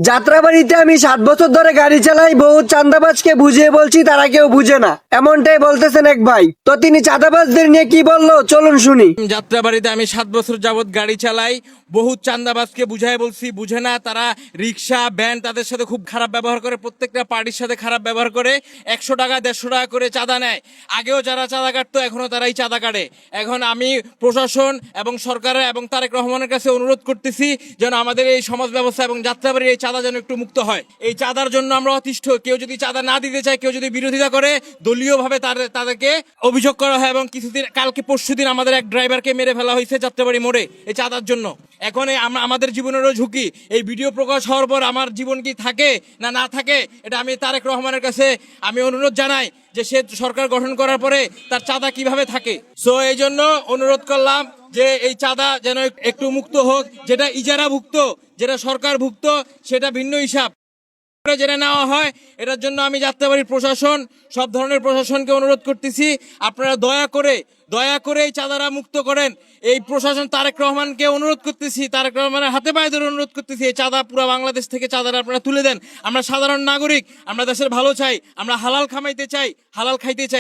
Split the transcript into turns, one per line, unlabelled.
যাত্রাবাড়িতে আমি 7 বছর ধরে গাড়ি চালাই, বহুত চাঁদাবাজকে বুঝিয়ে বলছি, তারা কেউ বুঝে না, এমনটাই বলতেছেন এক ভাই। তো তিনি চাঁদাবাজদের নিয়ে কি বললো চলুন শুনি।
যাত্রাবাড়িতে আমি 7 বছর যাবত গাড়ি চালাই, বহুত চান্দাবাজকে বুঝাই বলছি, বুঝে না তারা। রিক্সা ভ্যান তাদের সাথে খুব খারাপ ব্যবহার করে, প্রত্যেকটা পার্টির সাথে খারাপ ব্যবহার করে। 100 টাকা 150 টাকা করে চাঁদা নেয়। আগেও যারা চাঁদা কাটতো এখনো তারাই চাঁদা কাটে। এখন আমি প্রশাসন এবং সরকারের এবং তারেক রহমানের কাছে অনুরোধ করতেছি যেন আমাদের এই সমাজ ব্যবস্থা এবং যাত্রাবাড়ির এই চাঁদা যেন একটু মুক্ত হয়। এই চাঁদার জন্য আমরা অতিষ্ঠ। কেউ যদি চাঁদা না দিতে চায়, কেউ যদি বিরোধিতা করে, দলীয়ভাবে তাদেরকে অভিযোগ করা হয়। এবং কিছুদিন কালকে পরশুদিন আমাদের এক ড্রাইভারকে মেরে ফেলা হয়েছে যাত্রাবাড়ি মোড়ে এই চাঁদার জন্য। এখন আমাদের জীবনেরও ঝুঁকি। এই ভিডিও প্রকাশ হওয়ার পর আমার জীবন কি থাকে না না থাকে, এটা আমি তারেক রহমানের কাছে আমি অনুরোধ জানাই যে সে সরকার গঠন করার পরে তার চাঁদা কিভাবে থাকে। সো এই জন্য অনুরোধ করলাম যে এই চাঁদা যেন একটু মুক্ত হোক। যেটা ইজারাভুক্ত, যেটা সরকারভুক্ত, সেটা ভিন্ন হিসাব জেনে নেওয়া হয়। এটার জন্য আমি যাত্রাবাড়ির প্রশাসন, সব ধরনের প্রশাসনকে অনুরোধ করতেছি, আপনারা দয়া করে এই চাঁদারা মুক্ত করেন। এই প্রশাসন তারেক রহমানকে অনুরোধ করতেছি, তারেক রহমানের হাতে পায়ে ধরে অনুরোধ করতেছি, এই চাঁদা পুরো বাংলাদেশ থেকে চাঁদারা আপনারা তুলে দেন। আমরা সাধারণ নাগরিক, আমরা দেশের ভালো চাই, আমরা হালাল কামাইতে চাই, হালাল খাইতে চাই।